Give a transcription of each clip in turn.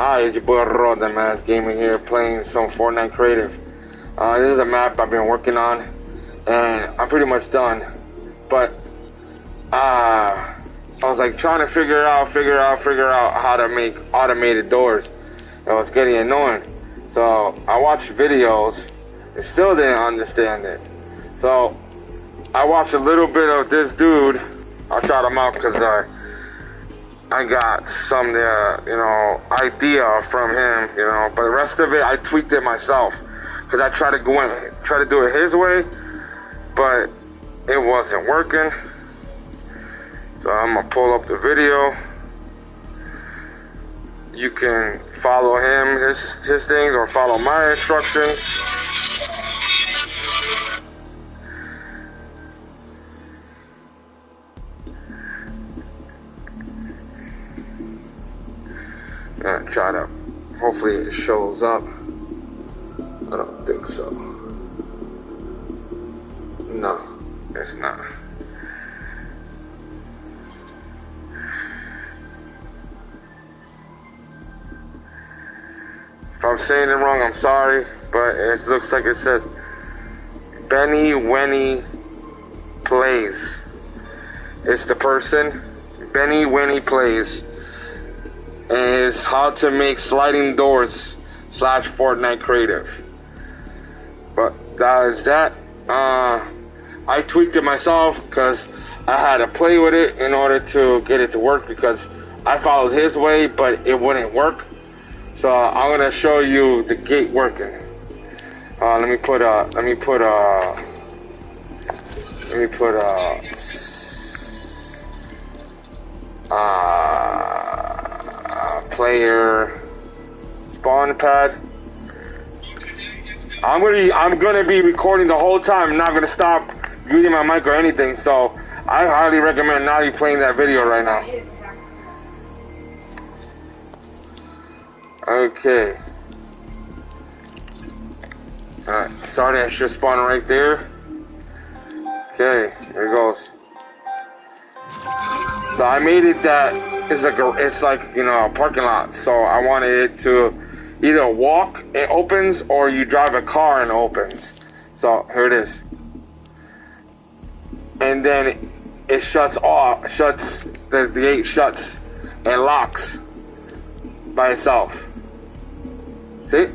Hi, it's your boy Roda Mass Gaming here, playing some Fortnite Creative. This is a map I've been working on, and I'm pretty much done. But I was like trying to figure out how to make automated doors. It was getting annoying. So I watched videos and still didn't understand it. So I watched a little bit of this dude. I'll shout him out because I got some, idea from him, but the rest of it, I tweaked it myself, because I tried to do it his way, but it wasn't working. So I'm gonna pull up the video. You can follow him, his things, or follow my instructions. I'm gonna try to, hopefully it shows up. I don't think so. No, it's not. If I'm saying it wrong, I'm sorry, but it looks like it says Benny Wenny Plays. It's the person, Benny Wenny Plays. And it's how to make sliding doors / Fortnite Creative. But that is that. I tweaked it myself because I had to play with it in order to get it to work, because I followed his way but it wouldn't work. So I'm gonna show you the gate working. Let me put player spawn pad. I'm gonna be recording the whole time. I'm not gonna stop using my mic or anything. So I highly recommend now you playing that video right now. Okay. Alright, starting should spawn right there. Okay, here it goes. So I made it that it's like a parking lot. So I wanted it to either walk, it opens, or you drive a car and it opens. So here it is. And then it shuts off, the gate shuts and locks by itself. See?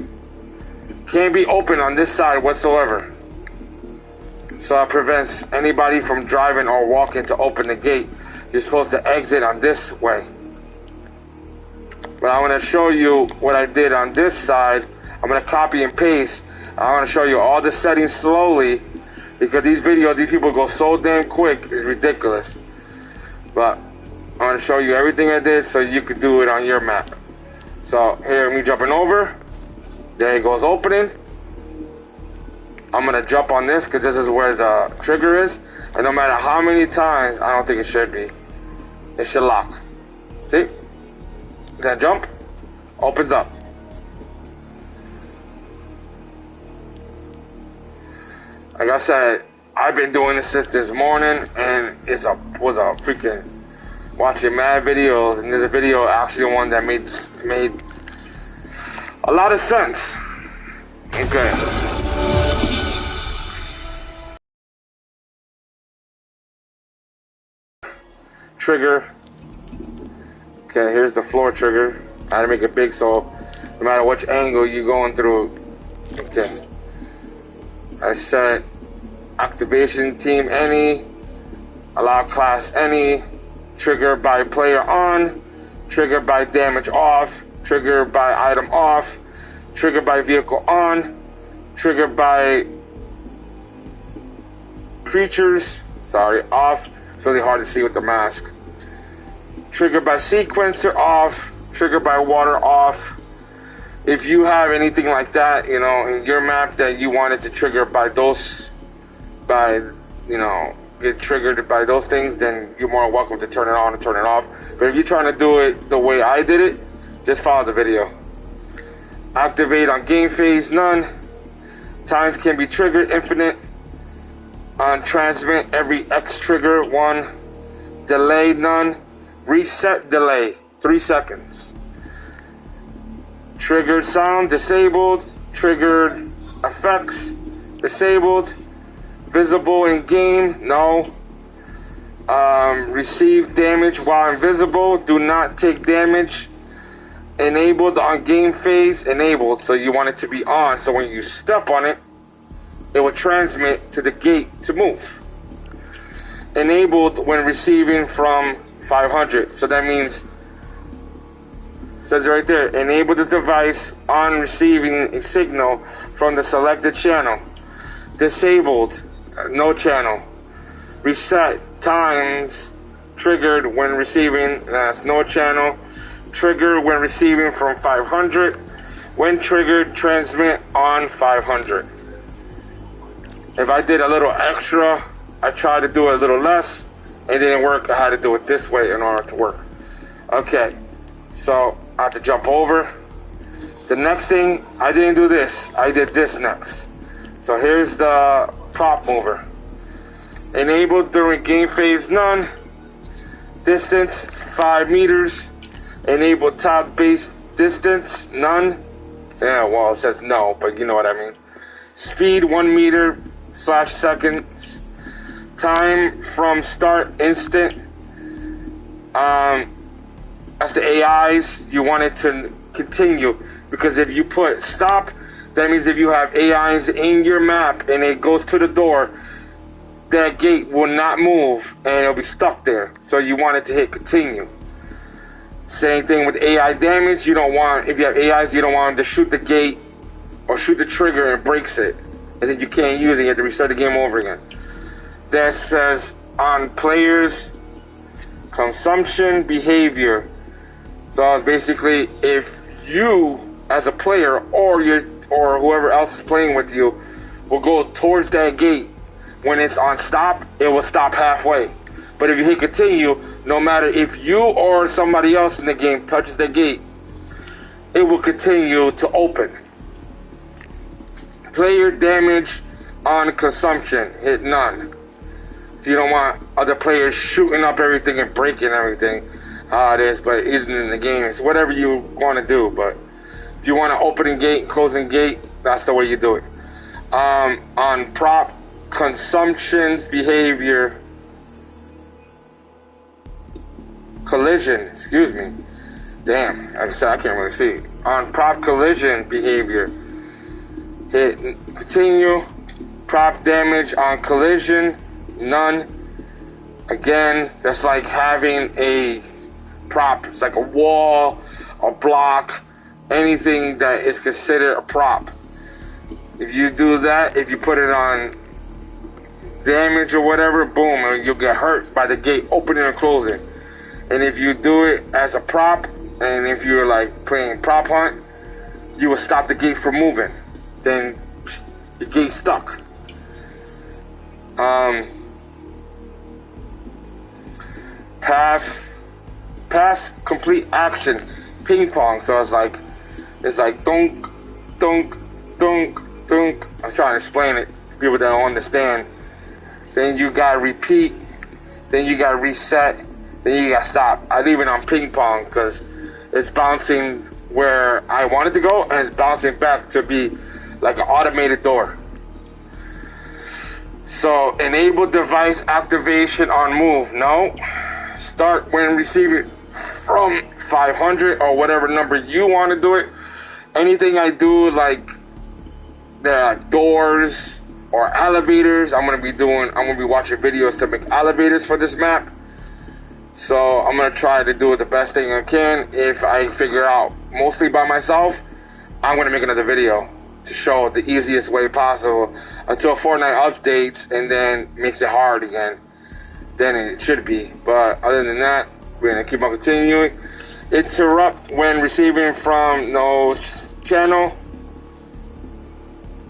Can't be open on this side whatsoever. So it prevents anybody from driving or walking to open the gate. You're supposed to exit on this way. But I'm going to show you what I did on this side. I'm going to copy and paste. I'm going to show you all the settings slowly, because these people go so damn quick, it's ridiculous. But I'm going to show you everything I did so you could do it on your map. So here, me jumping over. There it goes opening. I'm going to jump on this because this is where the trigger is. And no matter how many times, I don't think it should be. It should lock. See? Then jump. Opens up. Like I said, I've been doing this since this morning, and was a freaking watching mad videos, and there's a video, actually one that made a lot of sense. Okay. Trigger. Okay, here's the floor trigger. I had to make it big so no matter which angle you're going through. Okay. I set activation team any, allow class any, trigger by player on, trigger by damage off, trigger by item off, trigger by vehicle on, trigger by creatures, off. It's really hard to see with the mask. Trigger by sequencer off, trigger by water off. If you have anything like that, in your map that you wanted to trigger by those, get triggered by those things, then you're more welcome to turn it on and turn it off. But if you're trying to do it the way I did it, just follow the video. Activate on game phase, none. Times can be triggered, infinite. On transmit, every X trigger, 1. Delay, none. Reset delay, 3 seconds. Triggered sound, disabled. Triggered effects, disabled. Visible in game, no. Receive damage while invisible, do not take damage. Enabled on game phase, enabled, so you want it to be on, so when you step on it, it will transmit to the gate to move. Enabled when receiving from 500, so that means, it says right there, enable this device on receiving a signal from the selected channel. Disabled, no channel. Reset times triggered when receiving, that's no channel. Trigger when receiving from 500. When triggered, transmit on 500. If I did a little extra, I tried to do a little less. It didn't work. I had to do it this way in order to work. Okay, so I have to jump over. The next thing, I didn't do this. I did this next. So here's the prop mover. Enabled during game phase, none. Distance, 5 meters. Enable top base distance, none. Yeah, well, it says no, but you know what I mean. Speed, 1 meter / seconds. Time from start, instant. That's the AIs. You want it to continue. Because if you put stop, that means if you have AIs in your map and it goes to the door, that gate will not move and it'll be stuck there. So you want it to hit continue. Same thing with AI damage. You don't want, if you have AIs, you don't want them to shoot the gate or shoot the trigger and breaks it. And then you can't use it. You have to restart the game over again. That says on players consumption behavior. So it's basically if you as a player or whoever else is playing with you will go towards that gate, when it's on stop, it will stop halfway. But if you hit continue, no matter if you or somebody else in the game touches the gate, it will continue to open. Player damage on consumption, hit none. So you don't want other players shooting up everything and breaking everything. How it is, but it isn't in the game. It's whatever you want to do. But if you want to opening gate, closing gate, that's the way you do it. On prop consumption's behavior, collision, excuse me. Damn, like I said, I can't really see. On prop collision behavior, hit continue. Prop damage on collision, none. Again, that's like having a prop. It's like a wall, a block, anything that is considered a prop. If you do that, if you put it on damage or whatever, boom, you'll get hurt by the gate opening and closing. And if you do it as a prop, and if you're like playing prop hunt, you will stop the gate from moving. Then your gate's stuck. Path complete action, ping pong. So it's like dunk, dunk, dunk, dunk. I'm trying to explain it to people that don't understand. Then you gotta repeat. Then you gotta reset. Then you gotta stop. I leave it on ping pong because it's bouncing where I want it to go, and it's bouncing back to be like an automated door. So enable device activation on move. No. Start when receiving from 500 or whatever number you want to do it. Anything I do, like there are doors or elevators, I'm gonna be watching videos to make elevators for this map. So I'm gonna try to do it the best thing I can. If I figure out mostly by myself, I'm gonna make another video to show the easiest way possible until Fortnite updates and then makes it hard again. Then it should be. But other than that, we're gonna keep on continuing. Interrupt when receiving from no channel.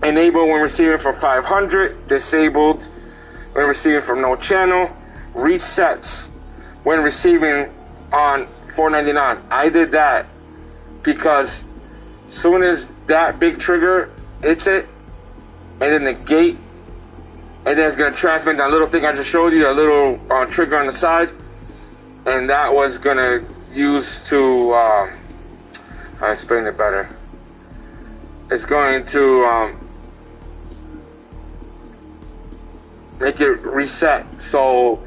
Enable when receiving from 500. Disabled when receiving from no channel. Resets when receiving on 499. I did that because soon as that big trigger hits it, and then the gate, and then it's going to transmit that little thing I just showed you, a little trigger on the side, and that was going to use to, I'll explain it better. it's going to make it reset. So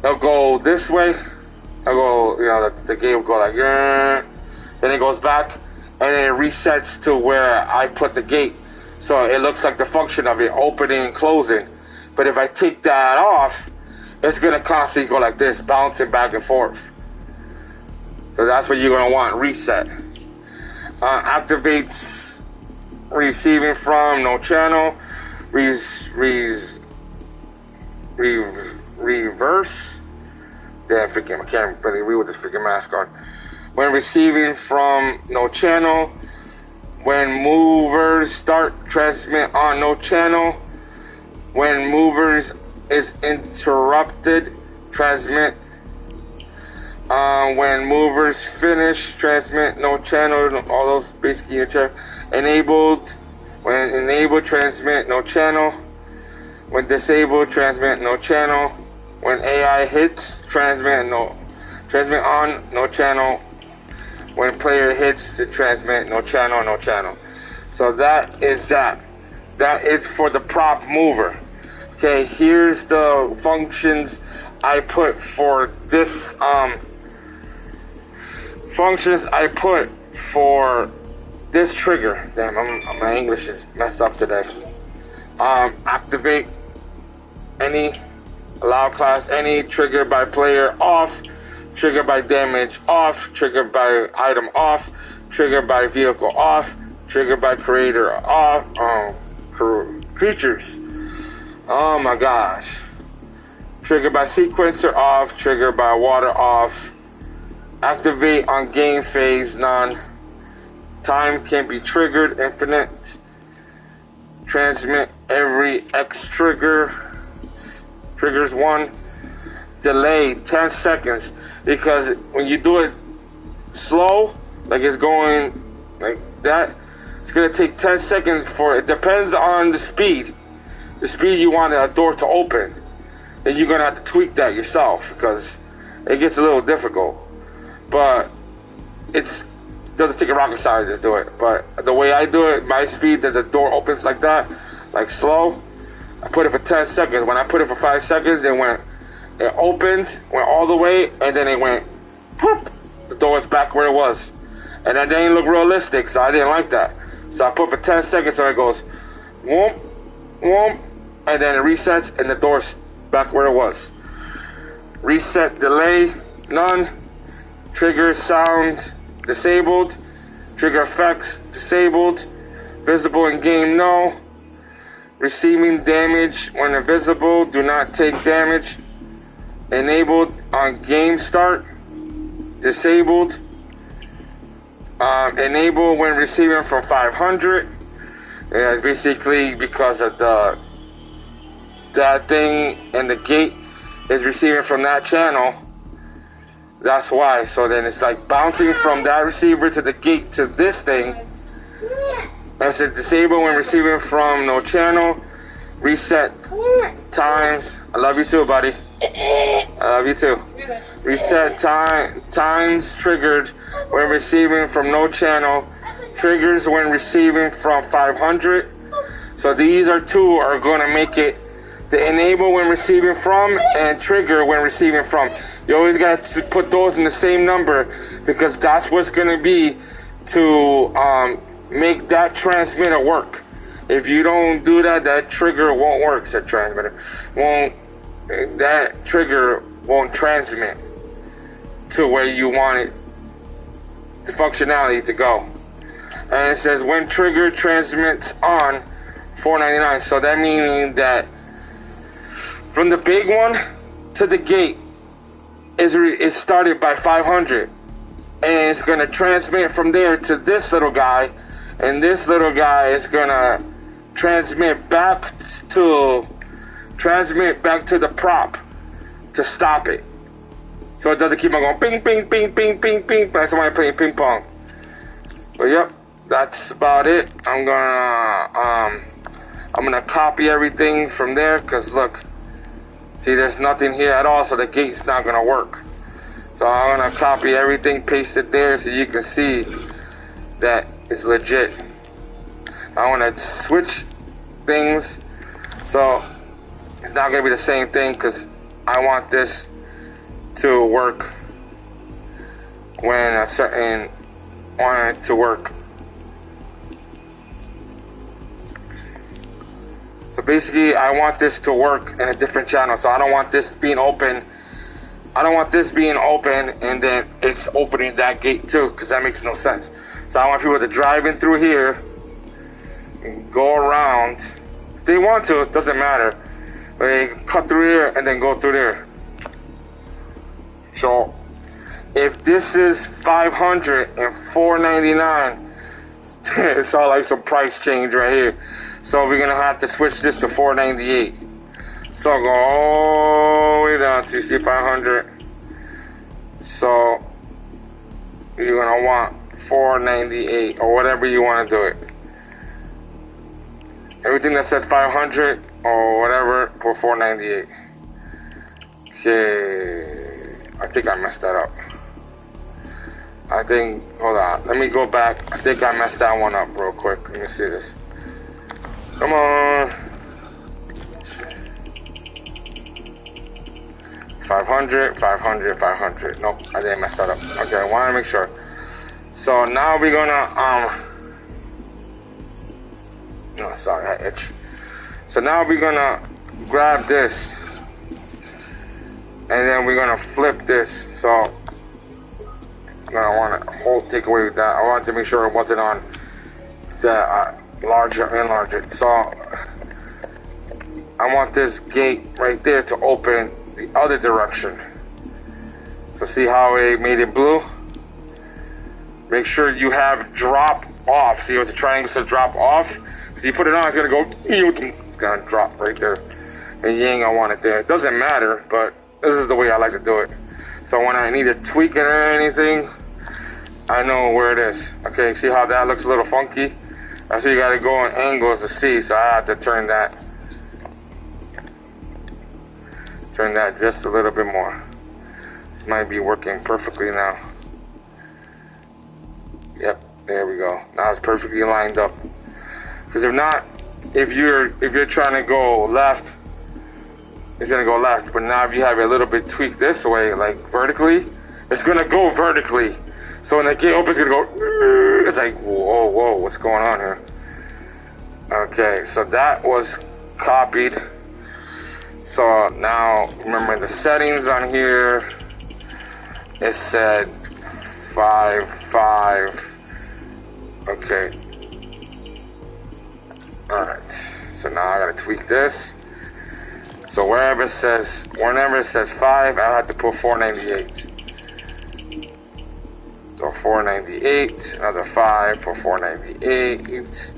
it'll go this way. It'll go, you know, the gate will go like, then it goes back, and then it resets to where I put the gate. So it looks like the function of it opening and closing. But if I take that off, it's going to constantly go like this, bouncing back and forth. So that's what you're going to want, reset. Activates receiving from, no channel. Reverse. Damn, freaking, I can't really read with this freaking mask on. When receiving from, no channel. When movers start, transmit on, no channel. When movers is interrupted, transmit. When movers finish, transmit, no channel. All those basically enabled. When enabled, transmit, no channel. When disabled, transmit, no channel. When AI hits, transmit on, no channel. When player hits to transmit, no channel, no channel. So that is that. That is for the prop mover. Okay, here's the functions I put for this, functions I put for this trigger. Damn, my English is messed up today. Activate any, allow class any, trigger by player off, trigger by damage off, trigger by item off, trigger by vehicle off, trigger by creator off, creatures. Oh my gosh. Trigger by sequencer off, trigger by water off, activate on game phase none, time can be triggered infinite, transmit every X triggers 1, delay 10 seconds, because when you do it slow, like it's going like that, it's going to take 10 seconds for it. Depends on the speed you want a door to open. Then you're going to have to tweak that yourself, because it gets a little difficult. But it doesn't take a rocket scientist to do it. But the way I do it, my speed that the door opens like that, like slow, I put it for 10 seconds. When I put it for 5 seconds, it opened, went all the way, and then it went, whoop, the door was back where it was. And that didn't look realistic, so I didn't like that. So I put for 10 seconds, so it goes, whoop, whoop, and then it resets, and the door's back where it was. Reset delay, none. Trigger sound, disabled. Trigger effects, disabled. Visible in game, no. Receiving damage when invisible, do not take damage. Enabled on game start, disabled. Enable when receiving from 500. Yeah, it's basically because of that thing and the gate is receiving from that channel. That's why. So then it's like bouncing from that receiver to the gate to this thing. And it's disable when receiving from no channel. Reset times. I love you too, buddy. I love you too. Reset times triggered when receiving from no channel. Triggers when receiving from 500. So these are going to make it the enable when receiving from and trigger when receiving from. You always got to put those in the same number, because that's what's going to be to make that transmitter work. If you don't do that, that trigger won't work, said transmitter. That trigger won't transmit to where you want it, the functionality to go. And it says when trigger transmits on $4.99. So that meaning that from the big one to the gate is started by 500, and it's going to transmit from there to this little guy, and this little guy is going to transmit back to the prop to stop it, so it doesn't keep on going ping ping ping ping ping ping like somebody playing ping pong. But yep, that's about it. I'm gonna copy everything from there, because look, see, there's nothing here at all, so the gate's not gonna work. So I'm gonna copy everything, paste it there, so you can see that it's legit. I want to switch things, so it's not going to be the same thing, because I want this to work when a certain want it to work. So basically, I want this to work in a different channel. So I don't want this being open. I don't want this being open and then it's opening that gate too, because that makes no sense. So I want people to drive in through here and go around. If they want to, it doesn't matter. They cut through here and then go through there. So if this is $500 and $499, it's all like some price change right here. So we're gonna have to switch this to $498. So go all the way down to see 500. So you're gonna want $498 or whatever you want to do it. Everything that says 500 or whatever for $498. Okay, I think I messed that up. I think, hold on, let me go back. I think I messed that one up real quick. Let me see this. Come on. 500, 500, 500. Nope, I didn't mess that up. Okay, I want to make sure. So now we're gonna, no, sorry, I itch. So now we're gonna grab this, and then we're gonna flip this. So I want to take away with that. I wanted to make sure it wasn't on the larger and larger. So I want this gate right there to open the other direction. So see how it made it blue? Make sure you have drop off. See what the triangle says drop off? Because you put it on, it's gonna go, it's gonna drop right there. And you ain't gonna want it there. It doesn't matter, but this is the way I like to do it. So when I need to tweak it or anything, I know where it is. Okay, see how that looks a little funky? That's why you gotta go on angles to see. So I have to turn that just a little bit more. This might be working perfectly now. Yep, there we go. Now it's perfectly lined up. Because if not, if you're trying to go left, it's gonna go left. But now if you have it a little bit tweaked this way, like vertically, it's gonna go vertically. So when the gate opens, it's gonna go. It's like whoa, what's going on here? Okay, so that was copied. So now remember the settings on here. It said 5. Okay. Alright. So now I gotta tweak this. So whenever it says 5, I have to put 498. So 498, another 5 for 498.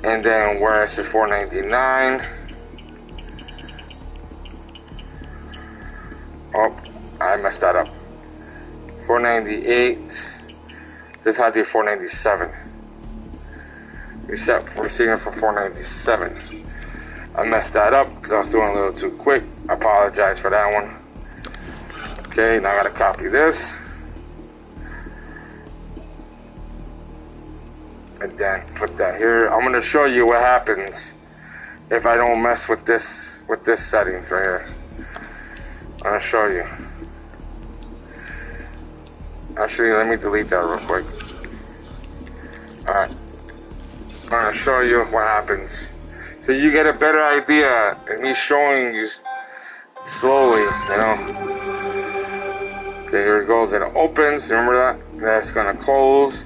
And then where it says 499. Oh, I messed that up. 498. This had to be 497. Reset for receiving for 497. I messed that up because I was doing a little too quick. I apologize for that one. Okay, now I gotta copy this. And then put that here. I'm gonna show you what happens if I don't mess with this settings right here. I'm gonna show you. Actually, let me delete that real quick. Alright. I'm gonna show you what happens. So you get a better idea of me showing you slowly, you know. Okay, here it goes. It opens. Remember that? That's gonna close.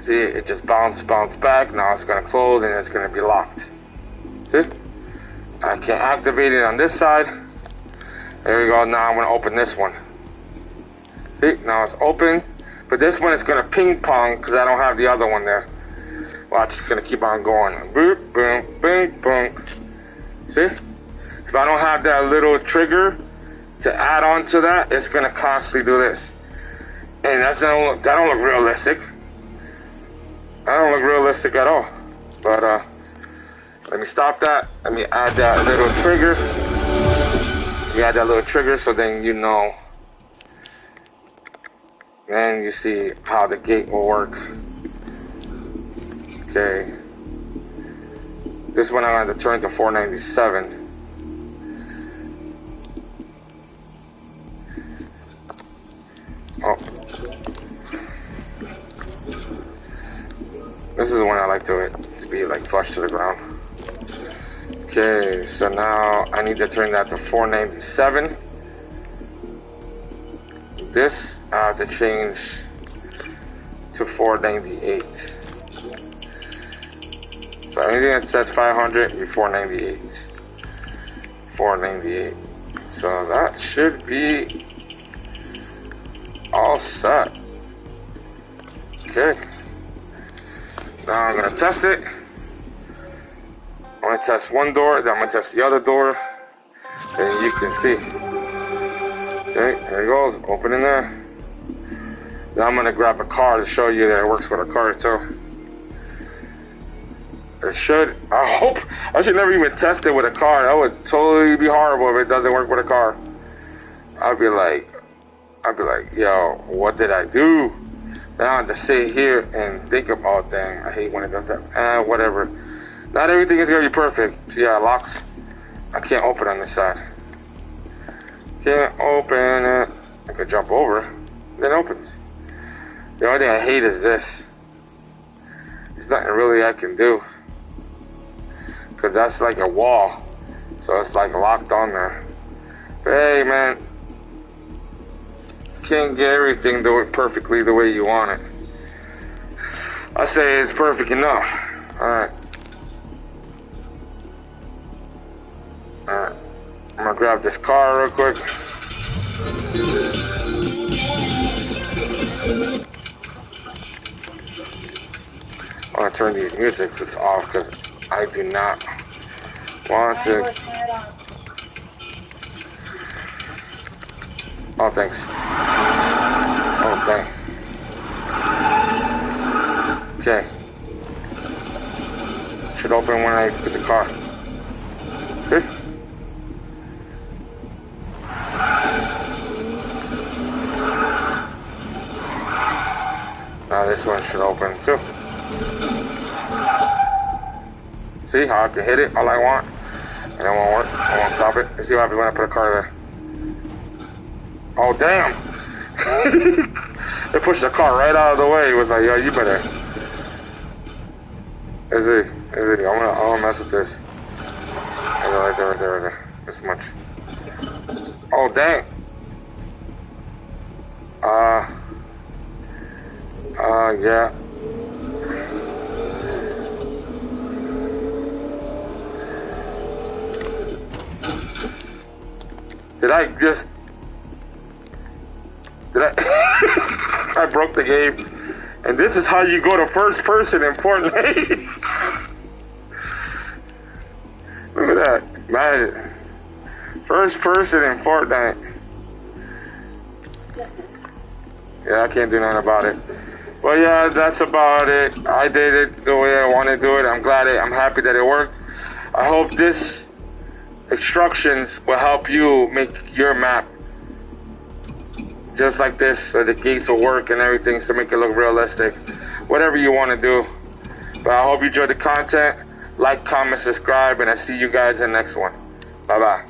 See, it just bounced back. Now it's gonna close and it's gonna be locked. See? I can activate it on this side. There we go. Now I'm gonna open this one. See? Now it's open. But this one is gonna ping pong because I don't have the other one there. Watch, it's gonna keep on going. Boop, boom, boom, boom. See? If I don't have that little trigger to add on to that, it's gonna constantly do this. And that don't look realistic. That don't look realistic at all. But let me stop that. Let me add that little trigger. Let me add that little trigger so then you know. And you see how the gate will work. Okay. This one I'm going to turn to 497. Oh. This is the one I like to be like flush to the ground. Okay, so now I need to turn that to 497. This I have to change to 498. So anything that says 500 be 498. 498. So that should be all set. Okay. Now I'm gonna test it. I'm gonna test one door, then I'm gonna test the other door. And you can see. Okay, there it goes. Open in there. Now I'm gonna grab a car to show you that it works with a car too. It should. I hope. I should never even test it with a car. That would totally be horrible if it doesn't work with a car. I'd be like, yo, what did I do? Now I have to sit here and think about, dang, I hate when it does that. Whatever. Not everything is gonna be perfect. See how it locks? I can't open on this side. Can't open it. I could jump over. Then it opens. The only thing I hate is this. There's nothing really I can do. Because that's like a wall. So it's like locked on there. But hey, man. Can't get everything do it perfectly the way you want it. I say it's perfect enough. Alright. Alright. I'm gonna grab this car real quick. I'm gonna turn these music just off because I do not want to. Oh, thanks. Oh, dang. Okay. Should open when I get the car. See? Now this one should open too. See how I can hit it all I want? And it won't work. I won't stop it. Let's see what happens when I put a car there. Oh, damn. They pushed the car right out of the way. It was like, yo, you better. Is it? I'm gonna mess with this. Right there. This much. Oh, dang. Yeah. Did I? I broke the game. And this is how you go to first person in Fortnite. Look at that. Man. First person in Fortnite. Yeah, I can't do nothing about it. Well, yeah, that's about it. I did it the way I want to do it. I'm happy that it worked. I hope this instructions will help you make your map just like this, so the gates will work and everything, to make it look realistic. Whatever you want to do. But I hope you enjoyed the content. Like, comment, subscribe, and I'll see you guys in the next one. Bye-bye.